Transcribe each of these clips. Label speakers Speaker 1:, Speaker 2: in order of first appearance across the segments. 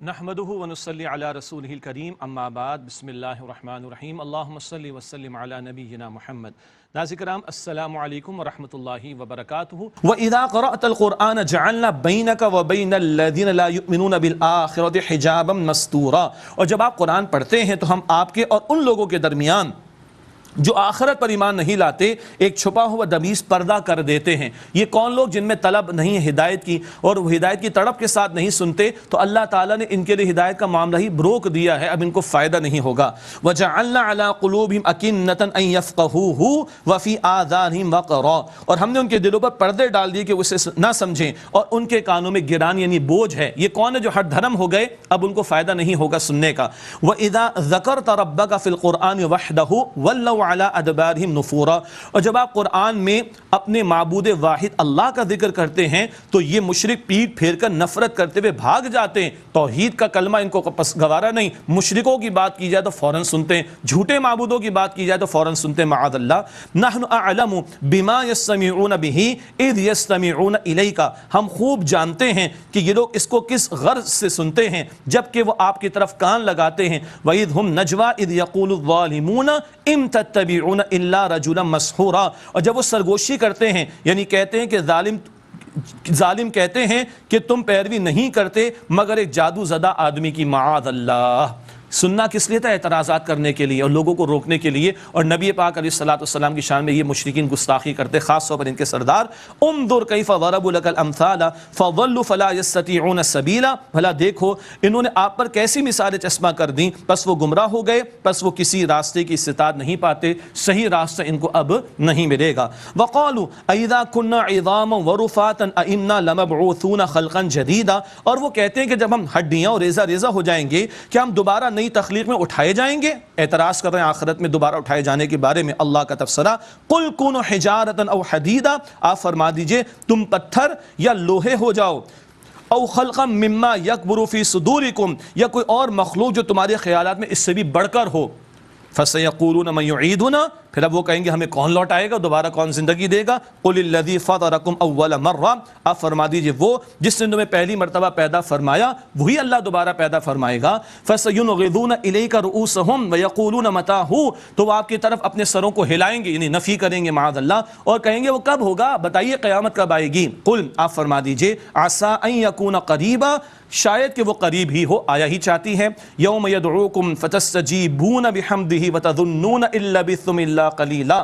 Speaker 1: نحمده ونصلي على رسوله الكريم اما بعد بسم الله الرحمن الرحیم اللہم صلی وسلم علی نبینا محمد۔ ناظرین کرام السلام علیکم ورحمۃ اللہ وبرکاتہ۔ وَإِذَا قَرَأْتَ الْقُرْآنَ جَعَلْنَا بَيْنَكَ وَبَيْنَ الَّذِينَ لَا يُؤْمِنُونَ بِالْآخِرَةِ حِجَابًا مَسْتُورًا، اور جب آپ قرآن پڑھتے ہیں تو ہم آپ کے اور ان لوگوں کے درمیان جو آخرت پر ایمان نہیں لاتے ایک چھپا ہوا دبیس پردہ کر دیتے ہیں۔ یہ کون لوگ؟ جن میں طلب نہیں ہے ہدایت کی، اور وہ ہدایت کی تڑپ کے ساتھ نہیں سنتے، تو اللہ تعالیٰ نے ان کے لیے ہدایت کا معاملہ ہی روک دیا ہے، اب ان کو فائدہ نہیں ہوگا۔ وَجَعَلْنَا عَلَىٰ قُلُوبِهِمْ أَكِنَّةً أَن يَفْقَهُوهُ وَفِي آذَانِهِمْ وَقْرًا، اور ہم نے ان کے دلوں پر پردے ڈال دیے کہ وہ اسے نہ سمجھیں، اور ان کے کانوں میں گران یعنی بوجھ ہے۔ یہ کون ہے جو ہٹ دھرم ہو گئے؟ اب ان کو فائدہ نہیں ہوگا سننے کا۔ وَإِذَا ذَكَرْتَ رَبَّكَ فِي الْقُرْآنِ وَحْدَهُ وَلَّوْا عَلَىٰ أَدْبَارِهِمْ نفورا، اور جب آپ قرآن میں اپنے معبود واحد اللہ کا ذکر کرتے ہیں تو یہ مشرک پیٹ پھیر کر نفرت کرتے ہوئے بھاگ جاتے ہیں۔ توحید کا کلمہ ان کو گوارا نہیں، مشرکوں کی بات کی جائے تو فوراً سنتے ہیں، جھوٹے معبودوں کی بات کی جائے تو فوراً سنتے ہیں، معاذ اللہ۔ نحن اعلم بما يستمعون به اذ يستمعون الیک، ہم خوب جانتے ہیں کہ یہ لوگ اس کو کس غرض سے سنتے ہیں جبکہ وہ آپ کی طرف کان لگاتے ہیں۔ وَإِذْ هُمْ نَجْوَىٰ إِذْ يَقُولُ الظَّالِمُونَ إِن تَتَّبِعُونَ إِلَّا رَجُلًا مَسْحُورًا، اور جب وہ سرگوشی کرتے ہیں یعنی کہتے ہیں کہ ظالم کہتے ہیں کہ تم پیروی نہیں کرتے مگر ایک جادو زدہ آدمی کی، معاذ اللہ۔ سننا کس لیے تھا؟ اعتراضات کرنے کے لیے اور لوگوں کو روکنے کے لیے، اور نبی پاک علیہ الصلوۃ والسلام کی شان میں یہ مشرکین گستاخی کرتے، خاص طور پر ان کے سردار۔ انظر کیف ضربوا لك الامثال فضلوا فلا يستطيعون سبیلا، بھلا دیکھو انہوں نے آپ پر کیسی مثالیں چشمہ کر دیں، پس وہ گمراہ ہو گئے، پس وہ کسی راستے کی استطاعت نہیں پاتے، صحیح راستہ ان کو اب نہیں ملے گا۔ وقالوا اذا كنا عظاما ورفاتا ائنا لمبعوثون خلقا جديدا، اور وہ کہتے ہیں کہ جب ہم ہڈیاں اور ریزہ ریزہ ہو جائیں گے کیا ہم دوبارہ نئی تخلیق میں اٹھائے جائیں گے؟ اعتراض کر رہے ہیں آخرت میں دوبارہ اٹھائے جانے کے بارے میں۔ اللہ کا تبصرہ، قل کونوا حجارۃ او حدیدا، آپ فرما دیجئے تم پتھر یا لوہے ہو جاؤ، او خلقا مما یکبر فی صدورکم، یا کوئی اور مخلوق جو تمہارے خیالات میں اس سے بھی بڑھ کر ہو۔ فسیقولون من یعیدنا، پھر اب وہ کہیں گے ہمیں کون لوٹائے گا، دوبارہ کون زندگی دے گا؟ قل الذی فطرکم اول مرہ، آپ فرما دیجئے وہ جس نے تمہیں پہلی مرتبہ پیدا فرمایا وہی اللہ دوبارہ پیدا فرمائے گا۔ فسینغضون الیک رؤوسہم ویقولون متى ہو، تو وہ آپ کی طرف اپنے سروں کو ہلائیں گے یعنی نفی کریں گے، معاذ اللہ، اور کہیں گے وہ کب ہوگا، بتائیے قیامت کب آئے گی؟ قل، آپ فرما دیجئے عسیٰ ان یکون قریبا، شاید کہ وہ قریب ہی ہو، آیا ہی چاہتی ہے۔ یوم یدعوکم فتستجیبون بحمدہ وتظنون ان لبثتم الا قلیلا،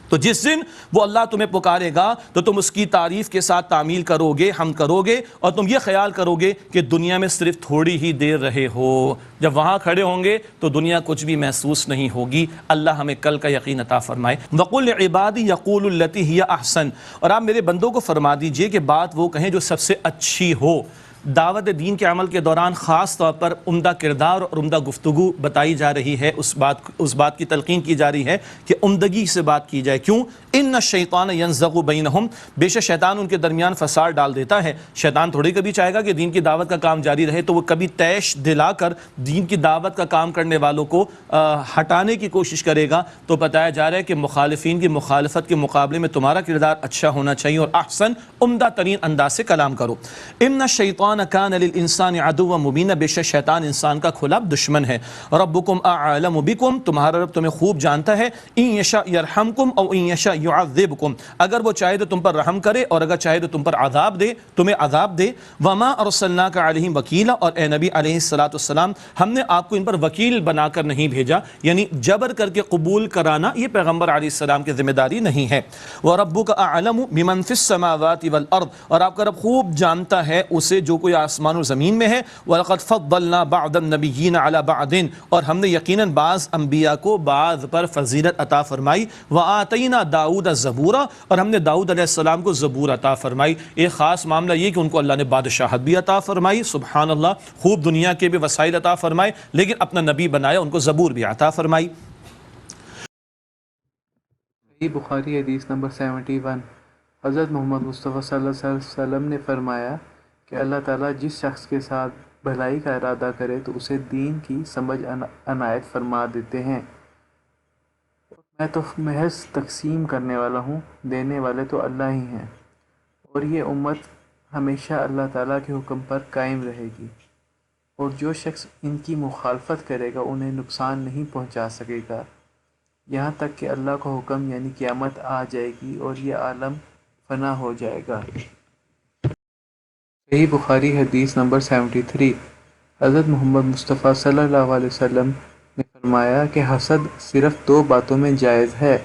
Speaker 1: تو جس دن وہ اللہ تمہیں پکارے گا تو تم اس کی تعریف کے ساتھ تعمیل کرو گے، حمد کرو گے، اور تم یہ خیال کرو گے کہ دنیا میں صرف تھوڑی ہی دیر رہے ہو۔ جب وہاں کھڑے ہوں گے تو دنیا کچھ بھی محسوس نہیں ہوگی۔ اللہ ہمیں کل کا یقین عطا فرمائے۔ وَقُلْ لِعِبَادِي يَقُولُوا الَّتِي هِيَ أَحْسَنُ، اور آپ میرے بندوں کو فرما دیجئے کہ بات وہ کہیں جو سب سے اچھی ہو۔ دعوت دین کے عمل کے دوران خاص طور پر عمدہ کردار اور عمدہ گفتگو بتائی جا رہی ہے، اس بات کی تلقین کی جا رہی ہے کہ عمدگی سے بات کی جائے۔ کیوں؟ ان الشیطان ینزغ بینہم، بے شک شیطان ان کے درمیان فساد ڈال دیتا ہے۔ شیطان تھوڑی کبھی چاہے گا کہ دین کی دعوت کا کام جاری رہے، تو وہ کبھی تیش دلا کر دین کی دعوت کا کام کرنے والوں کو ہٹانے کی کوشش کرے گا۔ تو بتایا جا رہا ہے کہ مخالفین کی مخالفت کے مقابلے میں تمہارا کردار اچھا ہونا چاہیے اور احسن، عمدہ ترین انداز سے کلام کرو۔ ان الشیطان کان للانسان عدوا مبینا، بے شک شیطان انسان کا کھلا دشمن ہے۔ ربکم اعلم بکم، تمہارا رب تمہیں خوب جانتا ہے۔ ان یشاء یرحمکم او ان یشاء یعذبکم، اگر وہ چاہے تو تم پر رحم کرے اور اگر چاہے تو تم پر عذاب دے، تمہیں عذاب دے۔ وما ارسلناک علیہم وکیلا، اور اے نبی علیہ الصلوۃ والسلام ہم نے آپ کو ان پر وکیل بنا کر نہیں بھیجا، یعنی جبر کر کے قبول کرانا یہ پیغمبر علیہ السلام کی ذمہ داری نہیں ہے۔ وربک اعلم بمن فی السماوات والارض، اور آپ کا رب خوب جانتا ہے اسے جو کوئی آسمان اور زمین میں ہے۔ وَلَقَدْ فَضَّلْنَا بَعْضَ النَّبِيِّينَ عَلَى بَعْضٍ، اور ہم نے یقیناً بعض انبیاء کو بعض پر فضیلت عطا فرمائی۔ وَآتَيْنَا دَاؤُدَ زَبُورًا، اور ہم نے داؤد علیہ السلام کو زبور عطا فرمائی۔ ایک خاص معاملہ یہ کہ ان کو اللہ نے بادشاہت بھی عطا فرمائی، سبحان اللہ، خوب دنیا کے بھی وسائل عطا فرمائے، لیکن اپنا نبی بنایا، ان کو زبور بھی عطا فرمائی۔
Speaker 2: بخاری حدیث نمبر 71، حضرت محمد مصطفیٰ صلی اللہ علیہ وسلم نے فرمایا کہ اللہ تعالیٰ جس شخص کے ساتھ بھلائی کا ارادہ کرے تو اسے دین کی سمجھ عنایت فرما دیتے ہیں۔ میں تو محض تقسیم کرنے والا ہوں، دینے والے تو اللہ ہی ہیں، اور یہ امت ہمیشہ اللہ تعالیٰ کے حکم پر قائم رہے گی۔ اور جو شخص ان کی مخالفت کرے گا انہیں نقصان نہیں پہنچا سکے گا یہاں تک کہ اللہ کا حکم یعنی قیامت آ جائے گی اور یہ عالم فنا ہو جائے گا۔ صحیح بخاری حدیث نمبر 73۔ حضرت محمد مصطفیٰ صلی اللہ علیہ وسلم نے فرمایا کہ حسد صرف 2 باتوں میں جائز ہے،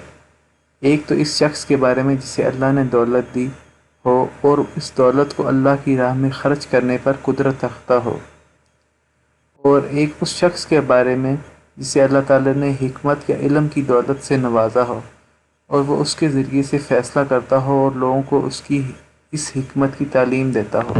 Speaker 2: ایک تو اس شخص کے بارے میں جسے اللہ نے دولت دی ہو اور اس دولت کو اللہ کی راہ میں خرچ کرنے پر قدرت رکھتا ہو، اور ایک اس شخص کے بارے میں جسے اللہ تعالیٰ نے حکمت یا علم کی دولت سے نوازا ہو اور وہ اس کے ذریعے سے فیصلہ کرتا ہو اور لوگوں کو اس حکمت کی تعلیم دیتا ہو۔